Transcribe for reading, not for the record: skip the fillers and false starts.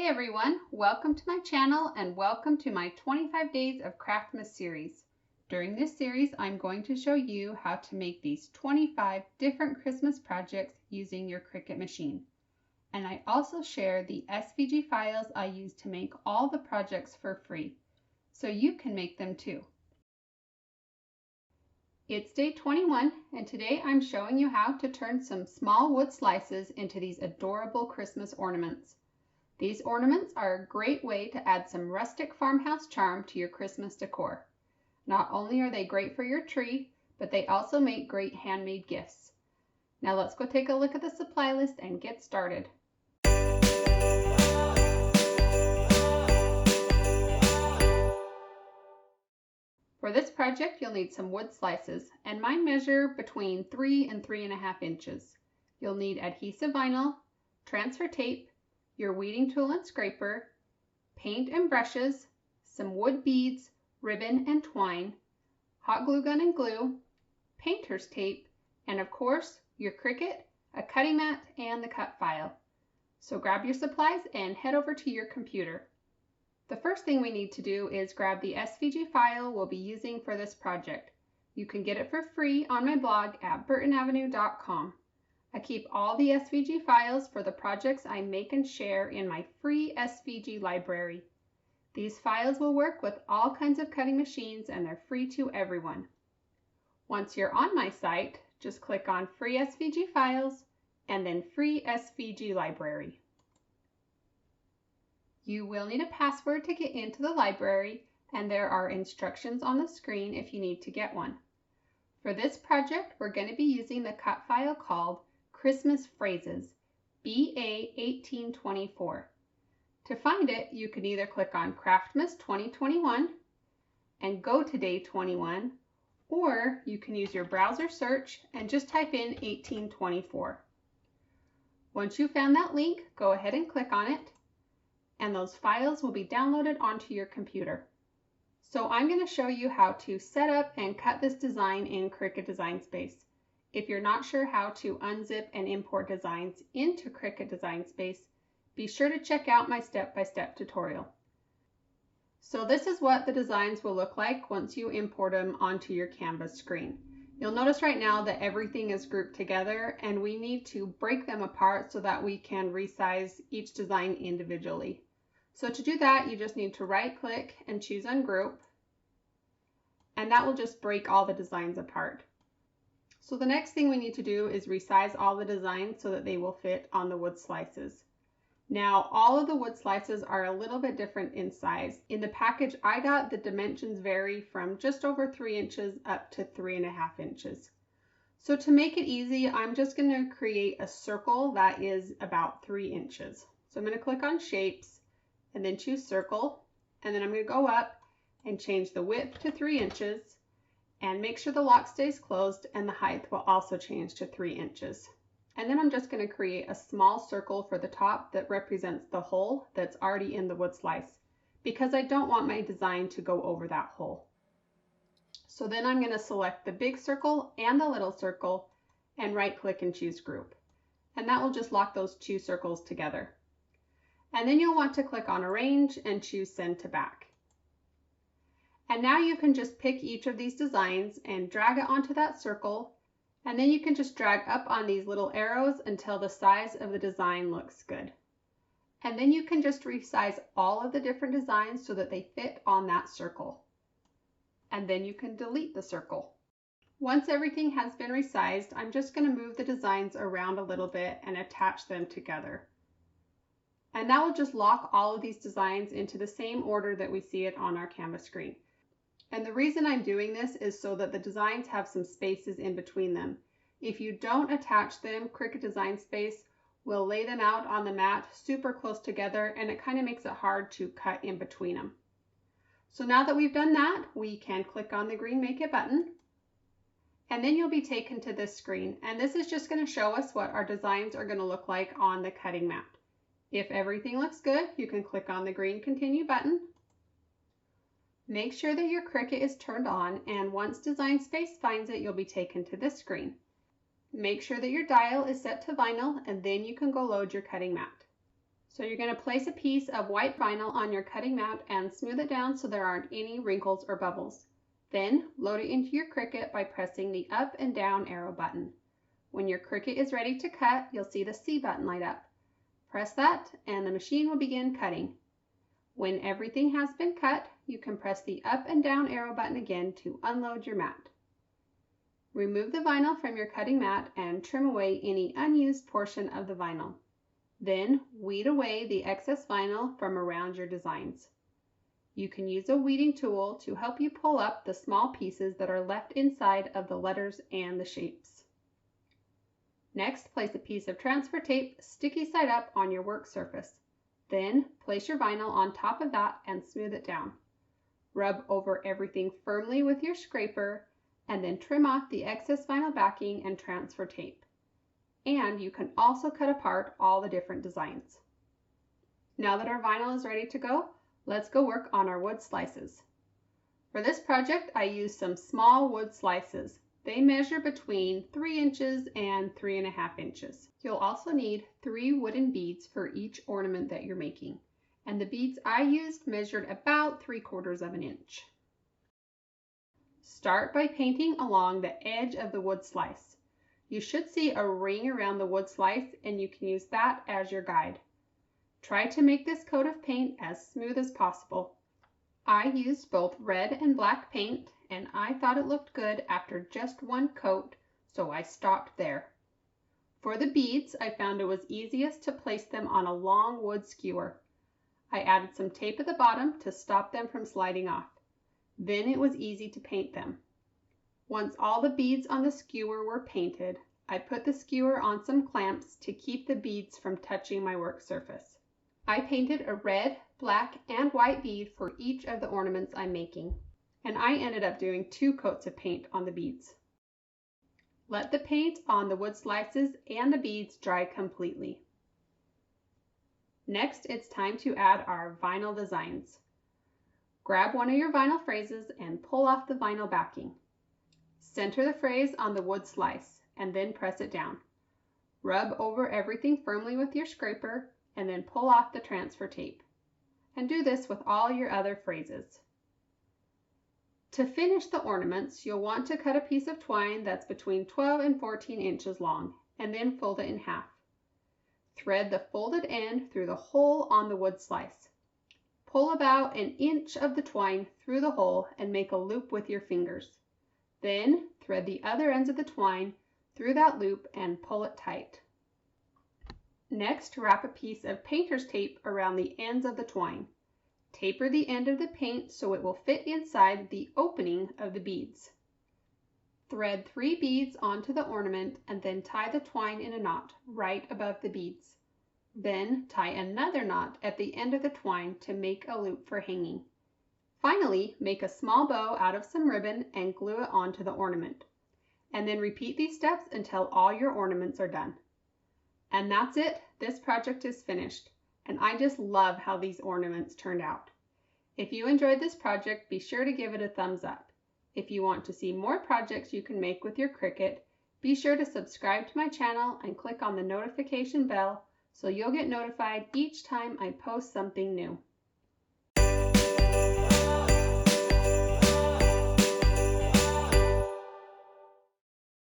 everyone, welcome to my channel and welcome to my 25 Days of Craftmas series. During this series, I'm going to show you how to make these 25 different Christmas projects using your Cricut machine. And I also share the SVG files I use to make all the projects for free, so you can make them too. It's day 21, and today I'm showing you how to turn some small wood slices into these adorable Christmas ornaments. These ornaments are a great way to add some rustic farmhouse charm to your Christmas decor. Not only are they great for your tree, but they also make great handmade gifts. Now let's go take a look at the supply list and get started. For this project, you'll need some wood slices, and mine measure between 3 and 3.5 inches. You'll need adhesive vinyl, transfer tape, your weeding tool and scraper, paint and brushes, some wood beads, ribbon and twine, hot glue gun and glue, painter's tape, and of course, your Cricut, a cutting mat, and the cut file. So grab your supplies and head over to your computer. The first thing we need to do is grab the SVG file we'll be using for this project. You can get it for free on my blog at burtonavenue.com. I keep all the SVG files for the projects I make and share in my free SVG library. These files will work with all kinds of cutting machines and they're free to everyone. Once you're on my site, just click on Free SVG Files and then Free SVG Library. You will need a password to get into the library, and there are instructions on the screen if you need to get one. For this project, we're going to be using the cut file called Christmas Phrases BA1824. To find it, you can either click on Craftmas 2021 and go to day 21, or you can use your browser search and just type in 1824. Once you've found that link, go ahead and click on it, and those files will be downloaded onto your computer. So I'm going to show you how to set up and cut this design in Cricut Design Space. If you're not sure how to unzip and import designs into Cricut Design Space, be sure to check out my step-by-step tutorial. So this is what the designs will look like once you import them onto your Canvas screen. You'll notice right now that everything is grouped together, and we need to break them apart so that we can resize each design individually. So to do that, you just need to right-click and choose Ungroup, and that will just break all the designs apart. So the next thing we need to do is resize all the designs so that they will fit on the wood slices. Now, all of the wood slices are a little bit different in size. In the package I got, the dimensions vary from just over 3 inches up to 3.5 inches. So to make it easy, I'm just going to create a circle that is about 3 inches. So I'm going to click on Shapes and then choose Circle, and then I'm going to go up and change the width to 3 inches, and make sure the lock stays closed, and the height will also change to 3 inches. And then I'm just going to create a small circle for the top that represents the hole that's already in the wood slice, because I don't want my design to go over that hole. So then I'm going to select the big circle and the little circle and right click and choose Group. And that will just lock those two circles together. And then you'll want to click on Arrange and choose Send to Back. And now you can just pick each of these designs and drag it onto that circle, and then you can just drag up on these little arrows until the size of the design looks good. And then you can just resize all of the different designs so that they fit on that circle. And then you can delete the circle. Once everything has been resized, I'm just going to move the designs around a little bit and attach them together. And that will just lock all of these designs into the same order that we see it on our Canvas screen. And the reason I'm doing this is so that the designs have some spaces in between them. If you don't attach them, Cricut Design Space will lay them out on the mat super close together, and it kind of makes it hard to cut in between them. So now that we've done that, we can click on the green Make It button, and then you'll be taken to this screen. And this is just going to show us what our designs are going to look like on the cutting mat. If everything looks good, you can click on the green Continue button. Make sure that your Cricut is turned on, and once Design Space finds it, you'll be taken to this screen. Make sure that your dial is set to vinyl, and then you can go load your cutting mat. So you're going to place a piece of white vinyl on your cutting mat and smooth it down so there aren't any wrinkles or bubbles. Then load it into your Cricut by pressing the up and down arrow button. When your Cricut is ready to cut, you'll see the C button light up. Press that and the machine will begin cutting. When everything has been cut, you can press the up and down arrow button again to unload your mat. Remove the vinyl from your cutting mat and trim away any unused portion of the vinyl. Then weed away the excess vinyl from around your designs. You can use a weeding tool to help you pull up the small pieces that are left inside of the letters and the shapes. Next, place a piece of transfer tape sticky side up on your work surface. Then place your vinyl on top of that and smooth it down. Rub over everything firmly with your scraper and then trim off the excess vinyl backing and transfer tape. And you can also cut apart all the different designs. Now that our vinyl is ready to go, let's go work on our wood slices. For this project, I used some small wood slices. They measure between 3 inches and 3.5 inches. You'll also need 3 wooden beads for each ornament that you're making. And the beads I used measured about 3/4 of an inch. Start by painting along the edge of the wood slice. You should see a ring around the wood slice and you can use that as your guide. Try to make this coat of paint as smooth as possible. I used both red and black paint and I thought it looked good after just one coat, so I stopped there. For the beads, I found it was easiest to place them on a long wood skewer. I added some tape at the bottom to stop them from sliding off. Then it was easy to paint them. Once all the beads on the skewer were painted, I put the skewer on some clamps to keep the beads from touching my work surface. I painted a red, black, and white bead for each of the ornaments I'm making, and I ended up doing 2 coats of paint on the beads. Let the paint on the wood slices and the beads dry completely. Next, it's time to add our vinyl designs. Grab one of your vinyl phrases and pull off the vinyl backing. Center the phrase on the wood slice and then press it down. Rub over everything firmly with your scraper and then pull off the transfer tape. And do this with all your other phrases. To finish the ornaments, you'll want to cut a piece of twine that's between 12 and 14 inches long and then fold it in half. Thread the folded end through the hole on the wood slice. Pull about 1 inch of the twine through the hole and make a loop with your fingers. Then thread the other ends of the twine through that loop and pull it tight. Next, wrap a piece of painter's tape around the ends of the twine. Taper the end of the paint so it will fit inside the opening of the beads. Thread 3 beads onto the ornament and then tie the twine in a knot right above the beads. Then tie another knot at the end of the twine to make a loop for hanging. Finally, make a small bow out of some ribbon and glue it onto the ornament. And then repeat these steps until all your ornaments are done. And that's it. This project is finished. And I just love how these ornaments turned out. If you enjoyed this project, be sure to give it a thumbs up. If you want to see more projects you can make with your Cricut, be sure to subscribe to my channel and click on the notification bell so you'll get notified each time I post something new.